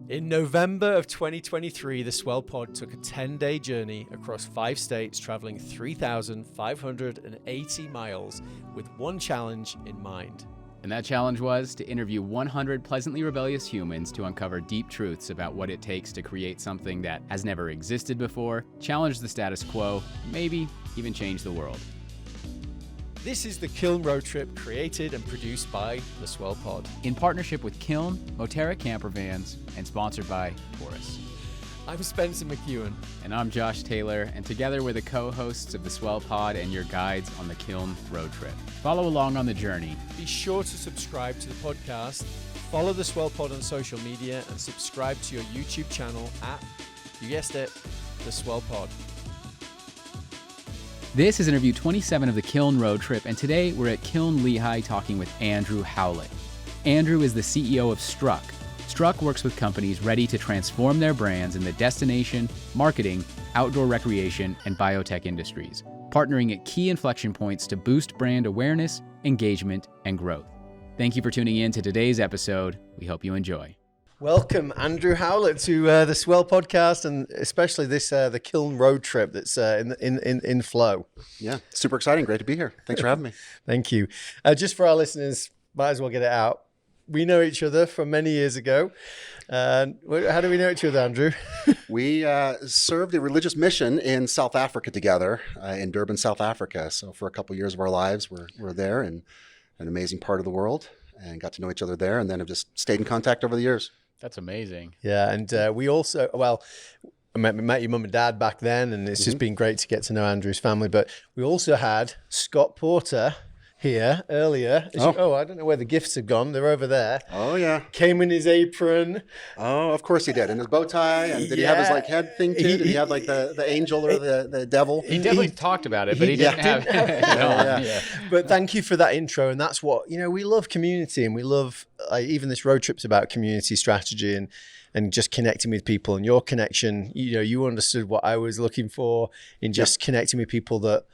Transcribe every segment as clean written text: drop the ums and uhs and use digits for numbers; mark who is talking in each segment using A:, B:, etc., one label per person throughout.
A: In November of 2023, the Swell Pod took a 10-day journey across 5 states, traveling 3,580 miles with one challenge in mind.
B: And that challenge was to interview 100 pleasantly rebellious humans to uncover deep truths about what it takes to create something that has never existed before, challenge the status quo, maybe even change the world.
A: This is the KilnRoadTrip, created and produced by the Swell Pod.
B: In partnership with Kiln, Moterra Camper Vans, and sponsored by Taurus.
A: I'm Spencer McKeown.
B: And I'm Josh Taylor, and together we're the co-hosts of the Swell Pod and your guides on the Kiln Road Trip. Follow along on the journey.
A: Be sure to subscribe to the podcast, follow the Swell Pod on social media, and subscribe to your YouTube channel at, you guessed it, the Swell Pod.
B: This is interview 27 of the Kiln Road Trip, and today we're at Kiln Lehigh talking with Andrew Howlett. Andrew is the CEO of Struck. Struck works with companies ready to transform their brands in the destination, marketing, outdoor recreation, and biotech industries, partnering at key inflection points to boost brand awareness, engagement, and growth. Thank you for tuning in to today's episode. We hope you enjoy.
A: Welcome, Andrew Howlett, to the Swell Podcast, and especially this the Kiln Road Trip that's in flow.
C: Yeah, super exciting. Great to be here. Thanks for having me.
A: Thank you. Just for our listeners, might as well get it out. We know each other from many years ago. How do we know each other, Andrew?
C: We served a religious mission in South Africa together, in Durban, South Africa. So for a couple of years of our lives, we're there in an amazing part of the world, and got to know each other there, and then have just stayed in contact over the years.
B: That's amazing.
A: Yeah, and we also, I met your mum and dad back then, and it's just been great to get to know Andrew's family. But we also had Scott Porter here earlier. I don't know where the gifts have gone. They're over there.
C: Oh, yeah.
A: Came in his apron.
C: Oh, of course he did. And his bow tie. And did he have his head thing too? Did he have the angel or the devil?
B: He definitely talked about it, but he didn't have
A: yeah. But thank you for that intro. And that's what, we love community, and we love, even this road trip's about community strategy and just connecting with people. And your connection, you understood what I was looking for in just connecting with people that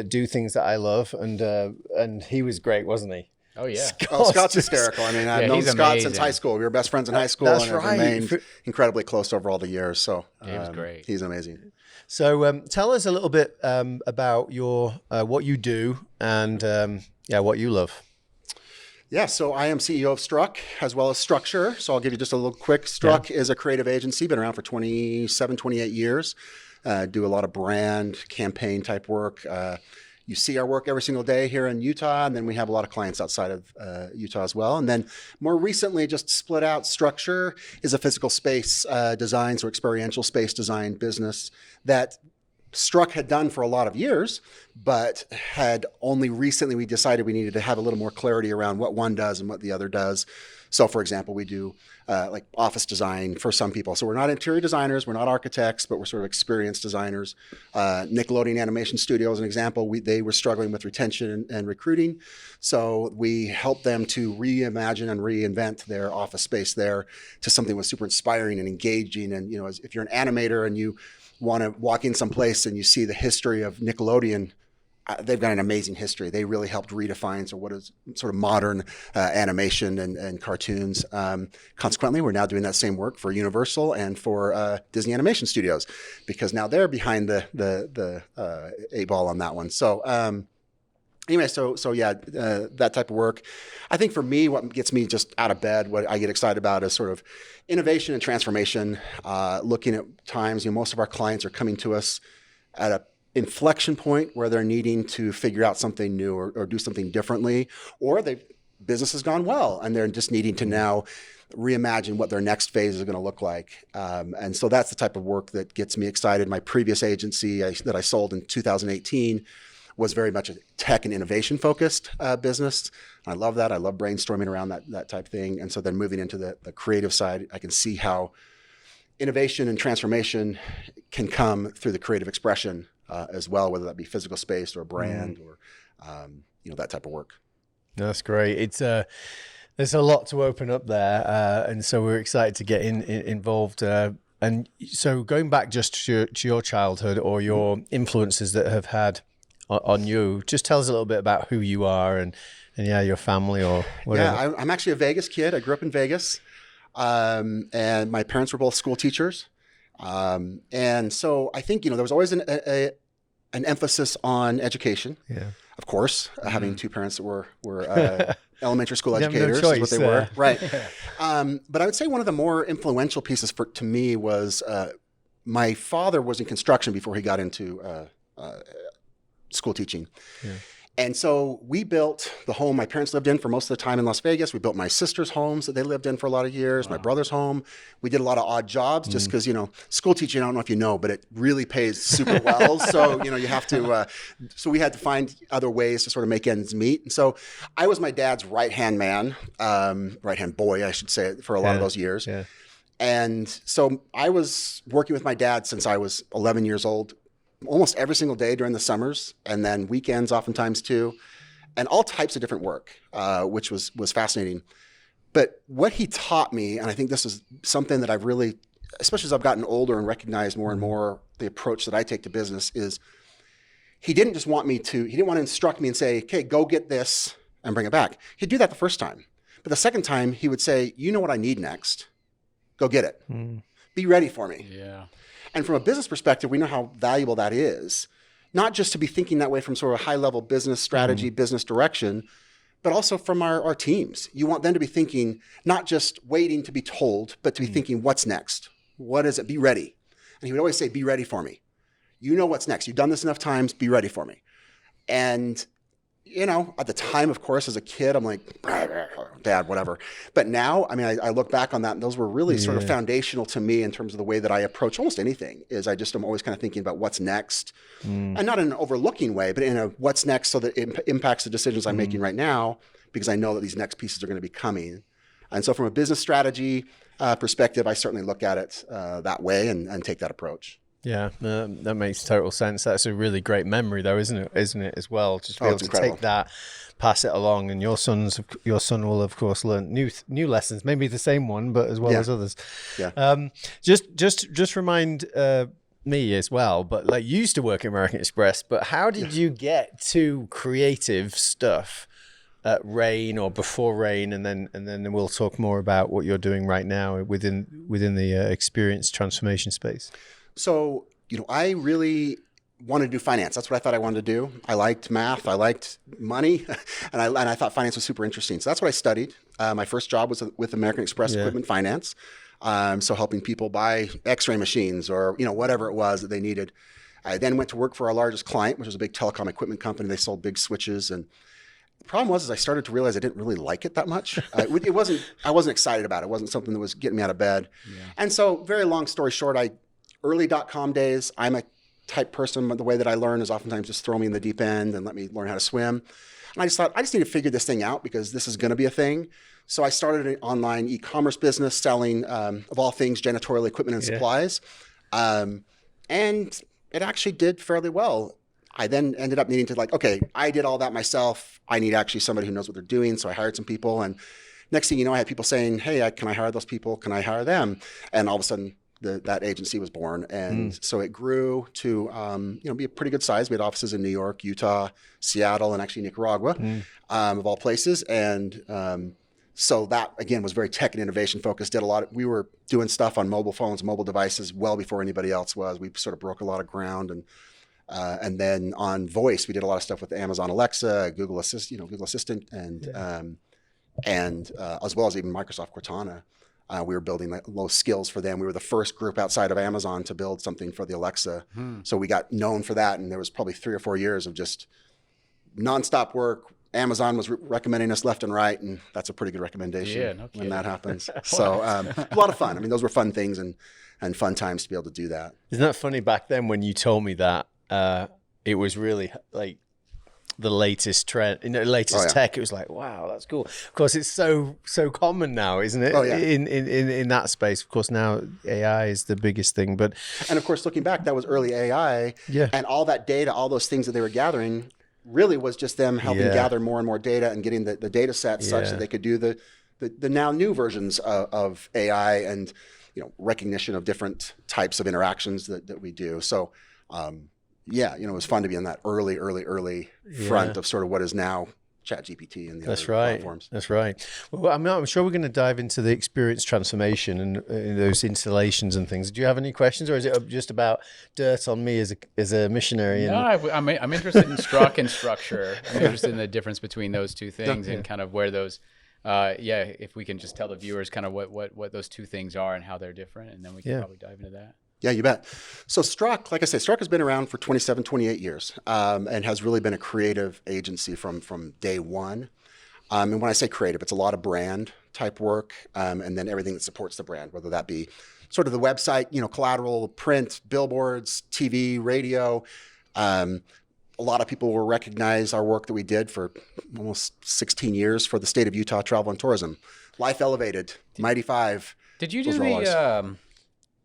A: do things that I love, and he was great, wasn't he?
B: Oh yeah.
C: Scott's hysterical. I mean, I've known Scott since high school. We were best friends in high school, and have remained incredibly close over all the years. So
B: he was great.
C: He's amazing.
A: So tell us a little bit about your what you do and what you love.
C: Yeah, so I am CEO of Struck as well as Structure. So I'll give you just a little quick. Struck is a creative agency, been around for 27, 28 years. Do a lot of brand campaign type work. You see our work every single day here in Utah, and then we have a lot of clients outside of Utah as well. And then more recently, just split out. Structure is a physical space design, so experiential space design business that Struck had done for a lot of years, but had only recently we decided we needed to have a little more clarity around what one does and what the other does. So for example, we do like office design for some people. So we're not interior designers, we're not architects, but we're sort of experienced designers. Nickelodeon Animation Studio is an example. They were struggling with retention and recruiting. So we helped them to reimagine and reinvent their office space there to something that was super inspiring and engaging. And if you're an animator and you want to walk in someplace and you see the history of Nickelodeon, they've got an amazing history. They really helped redefine what is sort of modern animation and cartoons. Consequently, we're now doing that same work for Universal and for Disney Animation Studios, because now they're behind the eight ball on that one. So anyway, that type of work. I think for me, what gets me just out of bed, what I get excited about is sort of innovation and transformation. Looking at times, most of our clients are coming to us at a inflection point where they're needing to figure out something new or do something differently, or business has gone well and they're just needing to now reimagine what their next phase is going to look like. And so that's the type of work that gets me excited. My previous agency that I sold in 2018 was very much a tech and innovation focused business. I love that. I love brainstorming around that type of thing. And so then moving into the creative side, I can see how innovation and transformation can come through the creative expression as well, whether that be physical space or a brand or that type of work.
A: That's great. It's there's a lot to open up there, and so we're excited to get involved. And so going back just to your childhood or your influences that have had on you, just tell us a little bit about who you are and your family or whatever.
C: Yeah, I'm actually a Vegas kid. I grew up in Vegas. And my parents were both school teachers. And so I think, there was always an emphasis on education.
A: Yeah.
C: Of course, having two parents that were elementary school educators
A: no
C: is what they were.
A: choice,
C: Right. But I would say one of the more influential pieces to me was my father was in construction before he got into school teaching.
A: Yeah.
C: And so we built the home my parents lived in for most of the time in Las Vegas. We built my sister's homes that they lived in for a lot of years, my brother's home. We did a lot of odd jobs just because, school teaching, I don't know if you know, but it really pays super well. So, you have to, so we had to find other ways to sort of make ends meet. And so I was my dad's right-hand man, right-hand boy, I should say, for a lot of those years.
A: Yeah.
C: And so I was working with my dad since I was 11 years old, almost every single day during the summers, and then weekends oftentimes too, and all types of different work, which was fascinating. But what he taught me, and I think this is something that I've really, especially as I've gotten older and recognized more and more the approach that I take to business, is he didn't want to instruct me and say, okay, go get this and bring it back. He'd do that the first time. But the second time he would say, you know what I need next? Go get it. Be ready for me.
B: Yeah.
C: And from a business perspective, we know how valuable that is, not just to be thinking that way from sort of high-level business strategy, business direction, but also from our teams. You want them to be thinking, not just waiting to be told, but to be thinking, what's next? What is it? Be ready. And he would always say, be ready for me. You know what's next. You've done this enough times. Be ready for me. And at the time, of course, as a kid, I'm like, Dad, whatever. But now, I look back on that, and those were really sort of foundational to me in terms of the way that I approach almost anything. Is I'm always kind of thinking about what's next, and not in an overlooking way, but in a what's next, so that it impacts the decisions I'm making right now, because I know that these next pieces are going to be coming. And so, from a business strategy perspective, I certainly look at it that way and take that approach.
A: Yeah, that makes total sense. That's a really great memory, though, isn't it? As well, just to be able to take that, pass it along, and your son will, of course, learn new lessons. Maybe the same one, but as well as others.
C: Yeah.
A: Just remind me as well. But like, you used to work at American Express, but how did you get to creative stuff at Rain or before Rain, and then we'll talk more about what you're doing right now within the experience transformation space.
C: So, I really wanted to do finance. That's what I thought I wanted to do. I liked math. I liked money. and I thought finance was super interesting. So that's what I studied. My first job was with American Express Equipment Finance. So helping people buy x-ray machines or, whatever it was that they needed. I then went to work for our largest client, which was a big telecom equipment company. They sold big switches. And the problem was, I started to realize I didn't really like it that much. I wasn't excited about it. It wasn't something that was getting me out of bed. Yeah. And so very long story short, early .com days, I'm a type person, but the way that I learn is oftentimes just throw me in the deep end and let me learn how to swim. And I just thought, I just need to figure this thing out because this is going to be a thing. So I started an online e-commerce business selling, of all things, janitorial equipment and supplies. And it actually did fairly well. I then ended up needing to okay, I did all that myself. I need actually somebody who knows what they're doing. So I hired some people. And next thing you know, I had people saying, hey, can I hire those people? Can I hire them? And all of a sudden, that agency was born. And so it grew to, be a pretty good size. We had offices in New York, Utah, Seattle, and actually Nicaragua, of all places. And so that, again, was very tech and innovation focused. We were doing stuff on mobile phones, mobile devices well before anybody else was. We sort of broke a lot of ground. And then on voice, we did a lot of stuff with Amazon Alexa, Google Assistant, and as well as even Microsoft Cortana. We were building low skills for them. We were the first group outside of Amazon to build something for the Alexa. So we got known for that. And there was probably 3 or 4 years of just nonstop work. Amazon was recommending us left and right. And that's a pretty good recommendation when that happens. So a lot of fun. Those were fun things and fun times to be able to do that.
A: Isn't that funny? Back then when you told me that, it was really like the latest trend, tech. It was like, wow, that's cool. Of course, it's so common now, isn't it? In that space. Of course, now AI is the biggest thing. And
C: of course, looking back, that was early AI. Yeah. And all that data, all those things that they were gathering, really was just them helping gather more and more data and getting the data sets such that they could do the now new versions of AI and recognition of different types of interactions that we do. So. It was fun to be in that early front of sort of what is now ChatGPT and the
A: That's
C: other
A: right.
C: platforms.
A: That's right. Well, I'm sure we're going to dive into the experience transformation and those installations and things. Do you have any questions, or is it just about dirt on me as a missionary?
B: No, I'm interested in Struck and structure. I'm interested in the difference between those two things and kind of where those, if we can just tell the viewers kind of what those two things are and how they're different, and then we can probably dive into that.
C: Yeah, you bet. So Struck, like I said, Struck has been around for 27, 28 years and has really been a creative agency from day one. And when I say creative, it's a lot of brand type work and then everything that supports the brand, whether that be sort of the website, collateral, print, billboards, TV, radio. A lot of people will recognize our work that we did for almost 16 years for the state of Utah Travel and Tourism. Life Elevated, Mighty Five.
B: Did you do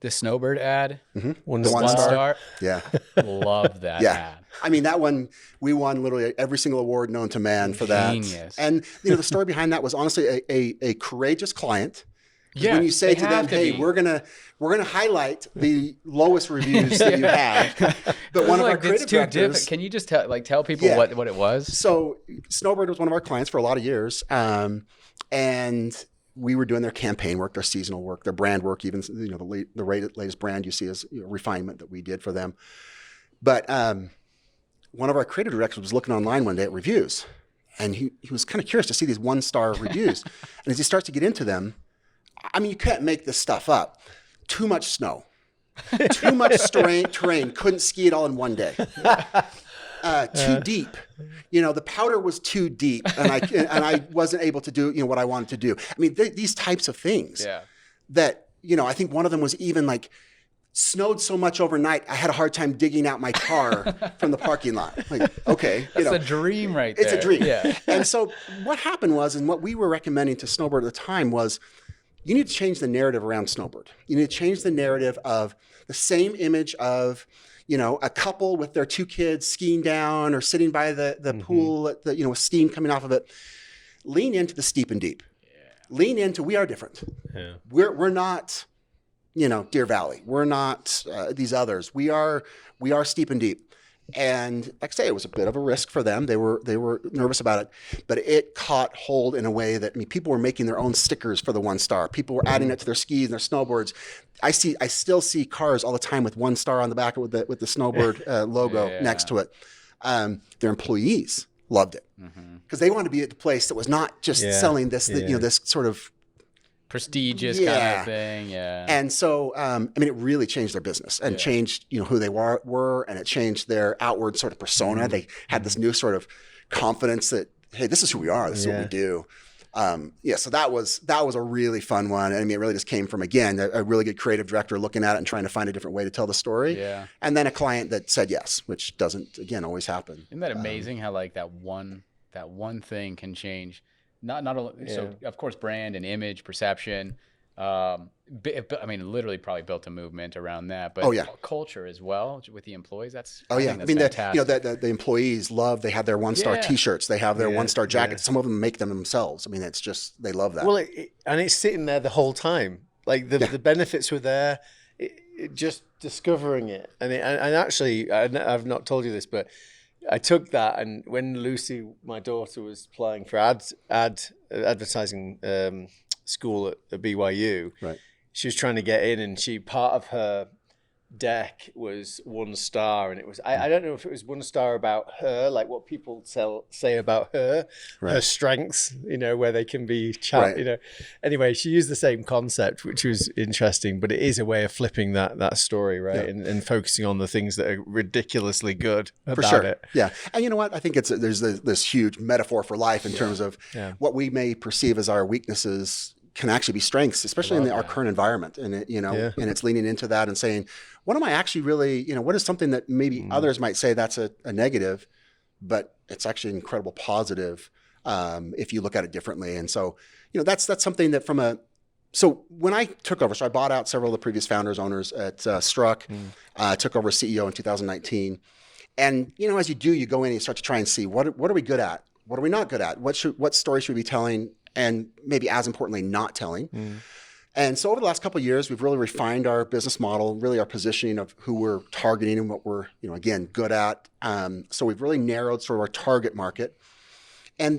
B: the Snowbird ad?
C: Mm-hmm.
A: One
B: star?
C: Yeah.
B: Love that ad.
C: I mean, that one, we won literally every single award known to man for that.
B: Genius.
C: And, the story behind that was honestly a courageous client.
B: Yeah,
C: when you say to them, hey, we're gonna highlight the lowest reviews that you have. But one of our creative directors,
B: can you just tell people what it was?
C: So Snowbird was one of our clients for a lot of years. And we were doing their campaign work, their seasonal work, their brand work, even the latest brand you see is refinement that we did for them. But one of our creative directors was looking online one day at reviews, and he was kind of curious to see these 1-star reviews. And as he starts to get into them, I mean, you can't make this stuff up. Too much snow, too much terrain, couldn't ski it all in one day. Too deep. The powder was too deep, and I wasn't able to do what I wanted to do. I mean, these types of things that I think one of them was even like snowed so much overnight, I had a hard time digging out my car from the parking lot. Like, okay,
B: that's a dream right there.
C: It's a dream.
B: Yeah.
C: And so what happened was, and what we were recommending to Snowbird at the time was, you need to change the narrative around Snowbird. You need to change the narrative of the same image of a couple with their 2 kids skiing down or sitting by the pool at with steam coming off of it. Lean into the steep and deep. Yeah. Lean into, we are different. Yeah. We're not, Deer Valley. We're not these others. We are steep and deep. And like I say, it was a bit of a risk for them. They were nervous about it, but it caught hold in a way that, people were making their own stickers for the 1-star. People were adding it to their skis and their snowboards. I still see cars all the time with 1-star on the back with the Snowbird logo next to it. Their employees loved it because they wanted to be at the place that was not just selling this, this sort of
B: prestigious kind of thing,
C: And so, it really changed their business and changed, who they were, and it changed their outward sort of persona. They had this new sort of confidence that, hey, this is who we are. This is what we do. So that was a really fun one. It really just came from, again, a really good creative director looking at it and trying to find a different way to tell the story. Yeah. And then a client that said yes, which doesn't, again, always happen.
B: Isn't that amazing how that one thing can change? Not only, so of course, brand and image, perception. Literally probably built a movement around that, but culture as well with the employees. That's fantastic.
C: The employees love. They have their 1-star T-shirts. They have their 1-star jackets. Some of them make them themselves. It's just they love that.
A: Well, and it's sitting there the whole time. Like the benefits were there. Just discovering it, and actually, I've not told you this, but I took that, and when Lucy, my daughter, was applying for advertising school at BYU,
C: right,
A: she was trying to get in, and part of her deck was 1-star, and it was I don't know if it was 1-star about her, like what people say about her, her strengths, where they can be Anyway, she used the same concept, which was interesting, but it is a way of flipping that story, right, and focusing on the things that are ridiculously good about it.
C: Yeah, and you know what? I think there's this huge metaphor for life in terms of what we may perceive as our weaknesses can actually be strengths, especially in our current environment. And and it's leaning into that and saying, what am I actually really, what is something that maybe others might say that's a negative, but it's actually an incredible positive if you look at it differently. And so, that's something that so when I took over, so I bought out several of the previous owners at Struck, took over as CEO in 2019. And, as you do, you go in and you start to try and see what are we good at? What are we not good at? What story should we be telling? And maybe as importantly, not telling. And so over the last couple of years, we've really refined our business model, really our positioning of who we're targeting and what we're, again, good at. So we've really narrowed sort of our target market.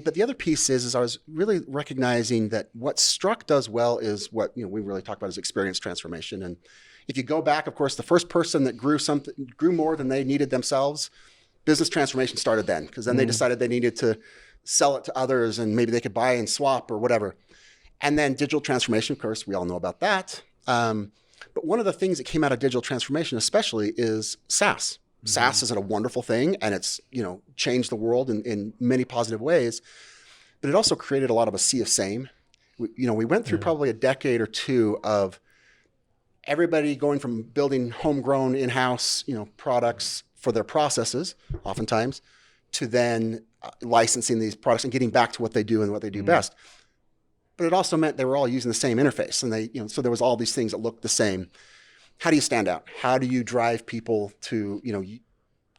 C: But the other piece is I was really recognizing that what Struck does well is what we really talk about is experience transformation. And if you go back, of course, the first person that grew more than they needed themselves, business transformation started then, because then they decided they needed to sell it to others and maybe they could buy and swap or whatever. And then digital transformation, of course, we all know about that. But one of the things that came out of digital transformation especially is SaaS. SaaS is a wonderful thing, and it's changed the world in many positive ways. But it also created a lot of a sea of same. We went through probably a decade or two of everybody going from building homegrown in-house products for their processes, oftentimes, to then licensing these products and getting back to what they do and what they do best. But it also meant they were all using the same interface, and so there was all these things that looked the same. How do you stand out? How do you drive people to,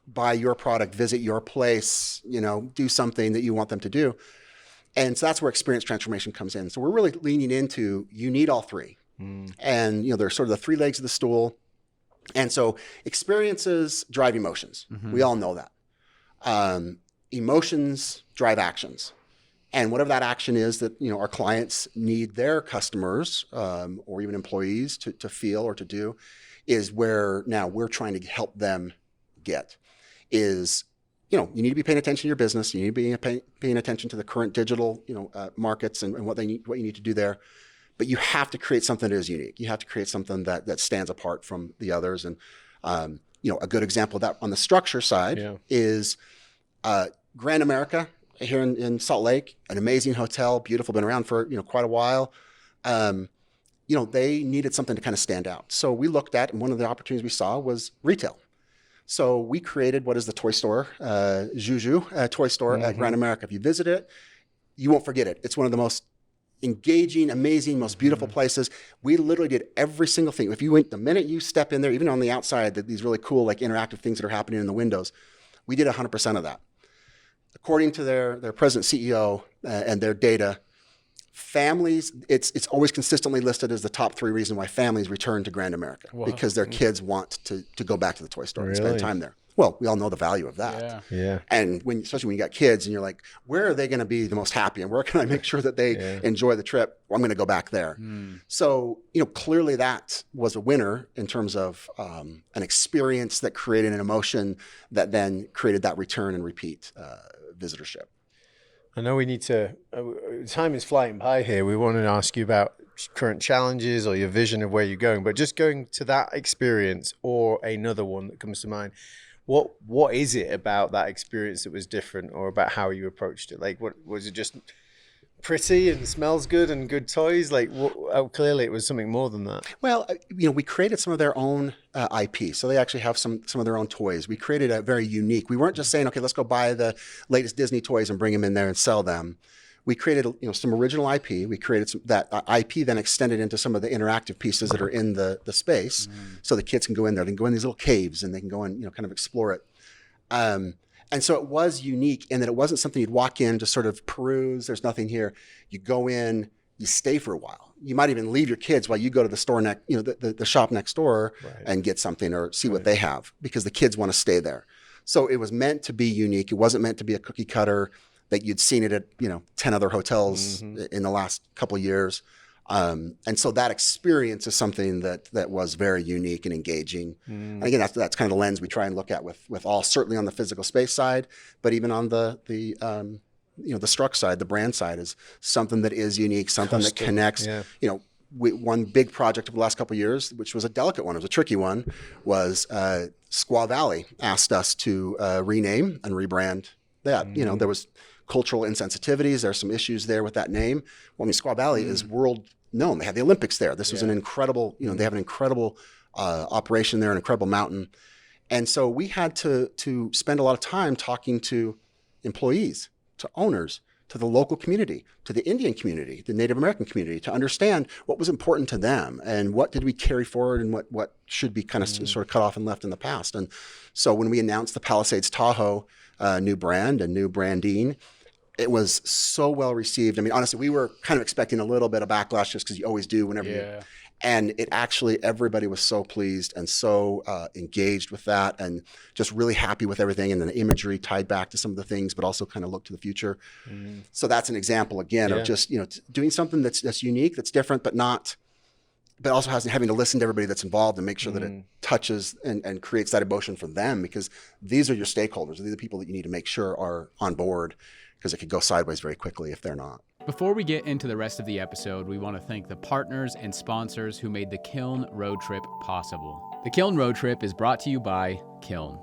C: buy your product, visit your place, do something that you want them to do? And so that's where experience transformation comes in. So we're really leaning into, you need all three. And, they're sort of the three legs of the stool. And so experiences drive emotions. We all know that. Emotions drive actions. And whatever that action is that, our clients need their customers or even employees to feel or to do is where now we're trying to help them get is, you need to be paying attention to your business. You need to be paying attention to the current digital, markets and what you need to do there. But you have to create something that is unique. You have to create something that stands apart from the others. And, a good example of that on the structure side is Grand America here in Salt Lake, an amazing hotel, beautiful, been around for, quite a while. They needed something to kind of stand out. So we looked at, and one of the opportunities we saw was retail. So we created what is the toy store, Juju toy store at Grand America. If you visit it, you won't forget it. It's one of the most engaging, amazing, most beautiful places. We literally did every single thing. If you went, the minute you step in there, even on the outside, these really cool, like interactive things that are happening in the windows, we did 100% of that. According to their president CEO and their data, families, it's always consistently listed as the top 3 reasons why families return to Grand America because their kids want to go back to the toy store and spend time there. Well, we all know the value of that.
A: Yeah.
C: And especially when you got kids and you're like, where are they going to be the most happy? And where can I make sure that they enjoy the trip? Well, I'm going to go back there. So, clearly that was a winner in terms of an experience that created an emotion that then created that return and repeat visitorship.
A: I know we need to, time is flying by here. We want to ask you about current challenges or your vision of where you're going, but just going to that experience or another one that comes to mind. What is it about that experience that was different, or about how you approached it? Like, what was it? Just pretty and smells good and good toys? Like, clearly it was something more than that.
C: Well, we created some of their own IP, so they actually have some of their own toys. We created a very unique. We weren't just saying, okay, let's go buy the latest Disney toys and bring them in there and sell them. We created, some original IP. We created that IP, then extended into some of the interactive pieces that are in the space, so the kids can go in there. They can go in these little caves and they can go and kind of explore it. And so it was unique in that it wasn't something you'd walk in, just sort of peruse. There's nothing here. You go in, you stay for a while. You might even leave your kids while you go to the store the shop next door and get something or see what they have, because the kids want to stay there. So it was meant to be unique. It wasn't meant to be a cookie cutter that you'd seen it at 10 other hotels in the last couple of years. And so that experience is something that was very unique and engaging. And again, that's kind of the lens we try and look at with all, certainly on the physical space side, but even on the Struck side, the brand side, is something that is unique, something that connects. One big project over the last couple of years, which was a delicate one, it was a tricky one, was Squaw Valley asked us to rename and rebrand that. There was cultural insensitivities. There's some issues there with that name. Well, Squaw Valley is world known. They have the Olympics there. This was an incredible, they have an incredible operation there, an incredible mountain. And so we had to spend a lot of time talking to employees, to owners, to the local community, to the Indian community, the Native American community, to understand what was important to them and what did we carry forward and what should be kind of sort of cut off and left in the past. And so when we announced the Palisades Tahoe new brand and new branding, it was so well received. I mean, honestly, we were kind of expecting a little bit of backlash just because you always do whenever you. And it actually, everybody was so pleased and so engaged with that, and just really happy with everything. And then the imagery tied back to some of the things, but also kind of look to the future. So that's an example again of just, doing something that's unique, that's different, but also having to listen to everybody that's involved and make sure that it touches and creates that emotion for them, because these are your stakeholders. These are the people that you need to make sure are on board, because it could go sideways very quickly if they're not.
B: Before we get into the rest of the episode, we want to thank the partners and sponsors who made the Kiln Road Trip possible. The Kiln Road Trip is brought to you by Kiln.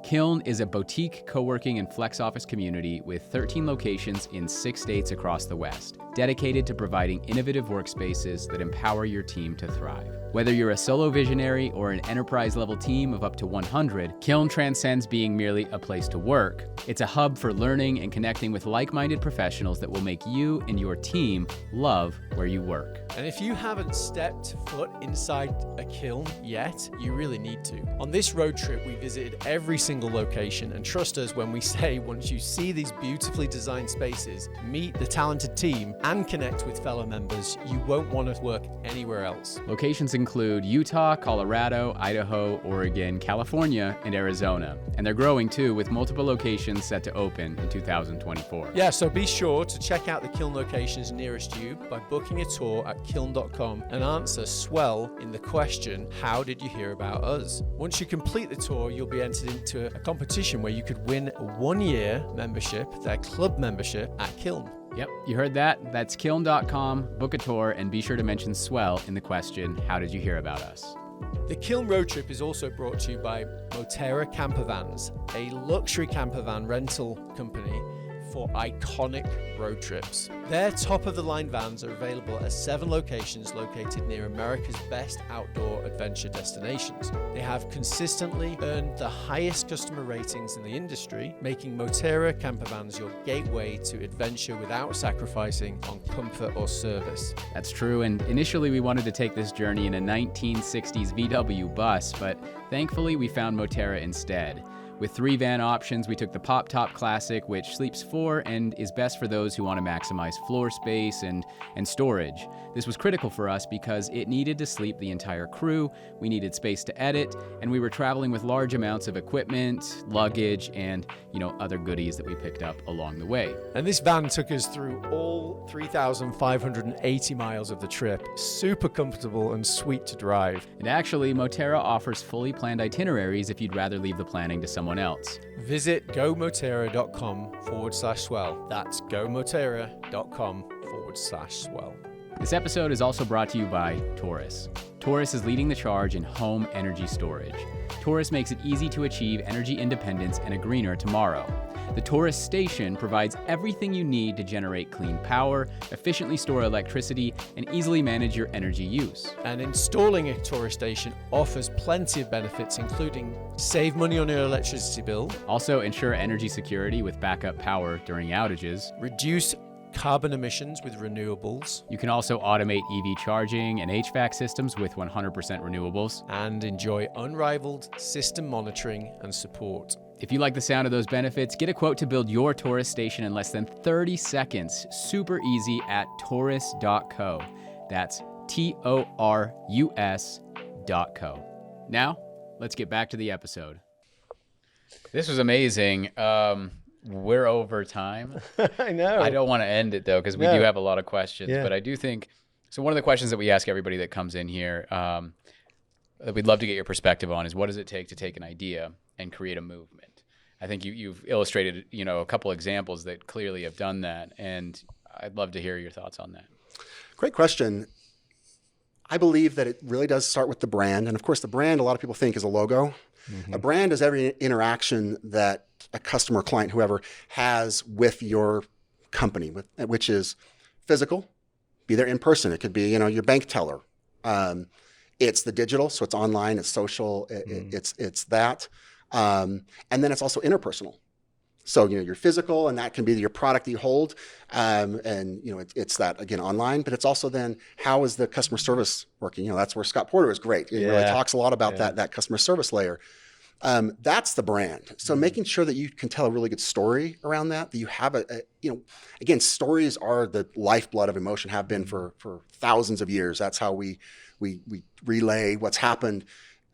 B: Kiln is a boutique co-working and flex office community with 13 locations in 6 states across the West, dedicated to providing innovative workspaces that empower your team to thrive. Whether you're a solo visionary or an enterprise-level team of up to 100, Kiln transcends being merely a place to work. It's a hub for learning and connecting with like-minded professionals that will make you and your team love where you work.
D: And if you haven't stepped foot inside a kiln yet, you really need to. On this road trip, we visited every single location, and trust us when we say once you see these beautifully designed spaces, meet the talented team, and connect with fellow members, you won't want to work anywhere else.
B: Locations include Utah, Colorado, Idaho, Oregon, California, and Arizona. And they're growing too, with multiple locations set to open in 2024.
D: Yeah, so be sure to check out the kiln locations nearest you by booking a tour at kiln.com and answer Swell in the question, how did you hear about us? Once you complete the tour, you'll be entered into a competition where you could win a 1-year membership, their club membership at Kiln.
B: Yep, you heard that. That's kiln.com, book a tour, and be sure to mention Swell in the question, how did you hear about us?
D: The Kiln Road Trip is also brought to you by Moterra Campervans, a luxury campervan rental company for iconic road trips. Their top-of-the-line vans are available at 7 locations located near America's best outdoor adventure destinations. They have consistently earned the highest customer ratings in the industry, making Moterra Campervans your gateway to adventure without sacrificing on comfort or service.
B: That's true, and initially we wanted to take this journey in a 1960s VW bus, but thankfully we found Moterra instead. With 3 van options, we took the Pop Top Classic, which sleeps 4 and is best for those who want to maximize floor space and storage. This was critical for us because it needed to sleep the entire crew, we needed space to edit, and we were traveling with large amounts of equipment, luggage, and other goodies that we picked up along the way.
D: And this van took us through all 3,580 miles of the trip. Super comfortable and sweet to drive.
B: And actually, Moterra offers fully planned itineraries if you'd rather leave the planning to someone else.
D: Visit gomoterra.com/swell. That's gomoterra.com/swell.
B: This episode is also brought to you by Taurus. Taurus is leading the charge in home energy storage. Taurus makes it easy to achieve energy independence and a greener tomorrow. The Taurus station provides everything you need to generate clean power, efficiently store electricity, and easily manage your energy use.
D: And installing a Taurus station offers plenty of benefits, including save money on your electricity bill,
B: also ensure energy security with backup power during outages,
D: reduce carbon emissions with renewables.
B: You can also automate EV charging and HVAC systems with 100% renewables,
D: and enjoy unrivaled system monitoring and support.
B: If you like the sound of those benefits, get a quote to build your Taurus station in less than 30 seconds. Super easy at taurus.co. That's TORUS.co. Now, let's get back to the episode. This was amazing. We're over time.
A: I know.
B: I don't want to end it, though, because we do have a lot of questions.
A: Yeah.
B: But I do think, so one of the questions that we ask everybody that comes in here that we'd love to get your perspective on is, what does it take to take an idea and create a movement? I think you've illustrated, a couple examples that clearly have done that. And I'd love to hear your thoughts on that.
C: Great question. I believe that it really does start with the brand. And of course, the brand, a lot of people think, is a logo. Mm-hmm. A brand is every interaction that a customer, client, whoever has with your company, which is physical, be there in person. It could be, your bank teller. It's the digital, so it's online, it's social, it's that. And then it's also interpersonal. So, your physical, and that can be your product that you hold. And, it's that, again, online, but it's also then, how is the customer service working? That's where Scott Porter is great. He really talks a lot about that customer service layer. That's the brand. So making sure that you can tell a really good story around that you have again, stories are the lifeblood of emotion, have been for thousands of years. That's how we relay what's happened.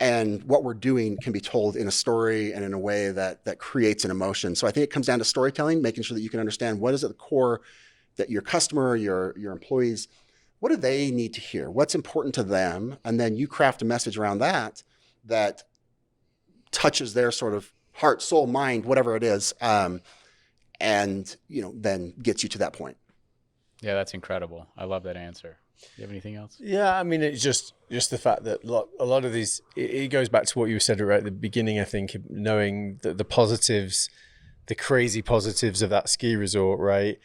C: And what we're doing can be told in a story and in a way that creates an emotion. So I think it comes down to storytelling, making sure that you can understand what is at the core that your customer, your employees, what do they need to hear? What's important to them? And then you craft a message around that touches their sort of heart, soul, mind, whatever it is, and then gets you to that point.
B: Yeah, that's incredible. I love that answer. Do you have anything else?
A: Yeah, I mean, it's just the fact that a lot of these, it goes back to what you said right at the beginning, I think, knowing the positives, the crazy positives of that ski resort, right?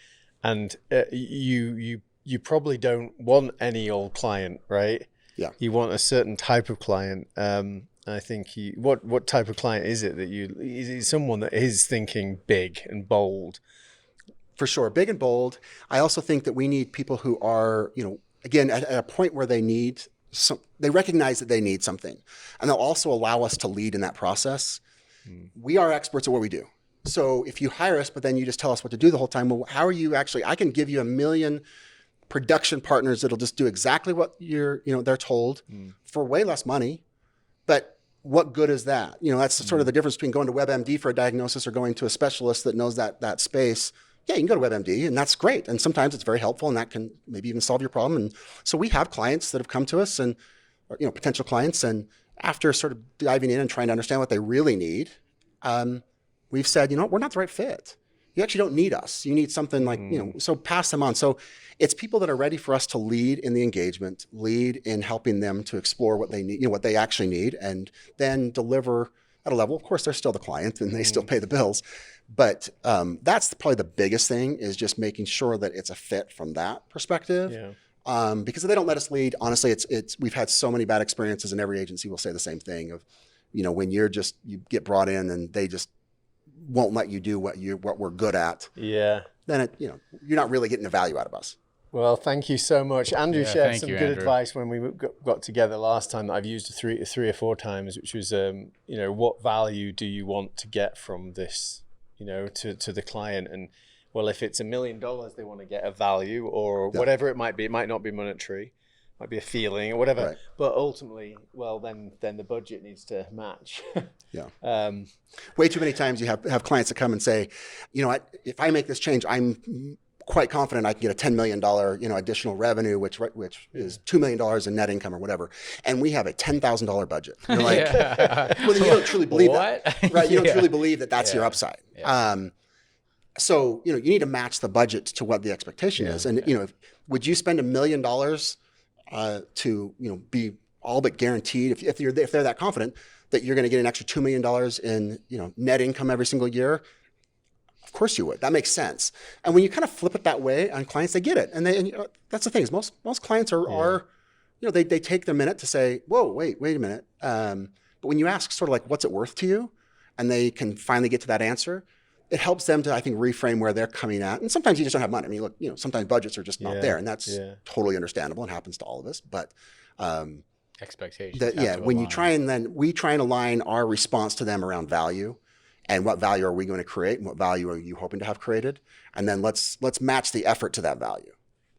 A: And you probably don't want any old client, right?
C: Yeah.
A: You want a certain type of client. I think what type of client is it that is it someone that is thinking big and bold?
C: For sure, big and bold. I also think that we need people who are, again, at a point where they recognize that they need something, and they'll also allow us to lead in that process. We are experts at what we do. So if you hire us, but then you just tell us what to do the whole time, well, how are you actually, I can give you 1 million production partners that'll just do exactly what they're told for way less money. But what good is that? That's sort of the difference between going to WebMD for a diagnosis or going to a specialist that knows that space. Yeah, you can go to WebMD, and that's great. And sometimes it's very helpful, and that can maybe even solve your problem. And so we have clients that have come to us, and potential clients, and after sort of diving in and trying to understand what they really need, we've said, we're not the right fit. You actually don't need us. You need something like, so pass them on. So it's people that are ready for us to lead in the engagement, lead in helping them to explore what they need, what they actually need, and then deliver at a level. Of course, they're still the client and they still pay the bills. But that's probably the biggest thing, is just making sure that it's a fit from that perspective. Yeah. Because if they don't let us lead, honestly, we've had so many bad experiences, and every agency will say the same thing of, when you get brought in and they just won't let you do what we're good at.
A: Yeah.
C: Then you're not really getting the value out of us.
A: Well, thank you so much. Andrew shared some good
B: Andrew.
A: advice when we got together last time that I've used three or four times, which was, what value do you want to get from this, to the client? And well, if it's $1 million, they want to get a value or whatever it might be. It might not be monetary, might be a feeling or whatever. Right. But ultimately, well, then the budget needs to match.
C: Yeah. Way too many times you have clients that come and say, if I make this change, I'm quite confident I can get a $10 million, additional revenue, which is $2 million in net income or whatever. And we have a $10,000 budget. You're like, well, then you don't truly believe that, right? You don't truly believe that that's your upside. Yeah. So, you need to match the budget to what the expectation is. And, would you spend $1 million to, be all but guaranteed if they're that confident that you're going to get an extra $2 million in, net income every single year? Of course you would. That makes sense. And when you kind of flip it that way on clients, they get it. And that's the thing, is most clients are they take their minute to say, whoa, wait a minute. But when you ask sort of like, what's it worth to you? And they can finally get to that answer, it helps them to, I think, reframe where they're coming at. And sometimes you just don't have money. I mean, look, sometimes budgets are just not there, and that's totally understandable and happens to all of us. But
B: expectations.
C: When you try we try and align our response to them around value. And what value are we going to create? And what value are you hoping to have created? And then let's match the effort to that value.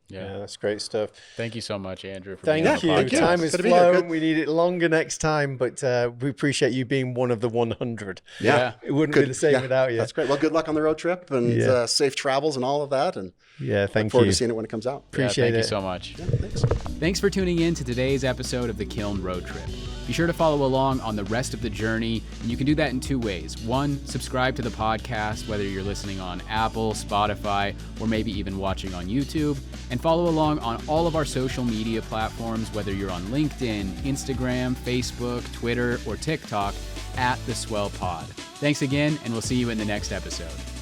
A: Yeah, that's great stuff.
B: Thank you so much, Andrew. For
A: Thank
B: being
A: you.
B: on the podcast.
A: Time has flown. We need it longer next time, but we appreciate you being one of the 100.
C: Yeah.
A: It wouldn't be the same without you.
C: That's great. Well, good luck on the road trip and safe travels and all of that. And
A: thank you.
C: Look forward to seeing it when it comes out.
A: Appreciate it.
B: Thank you so much.
C: Yeah, thanks.
B: Thanks for tuning in to today's episode of the Kiln Road Trip. Be sure to follow along on the rest of the journey, and you can do that in 2 ways. 1, subscribe to the podcast, whether you're listening on Apple, Spotify, or maybe even watching on YouTube, and follow along on all of our social media platforms, whether you're on LinkedIn, Instagram, Facebook, Twitter, or TikTok, @the Swell Pod. Thanks again, and we'll see you in the next episode.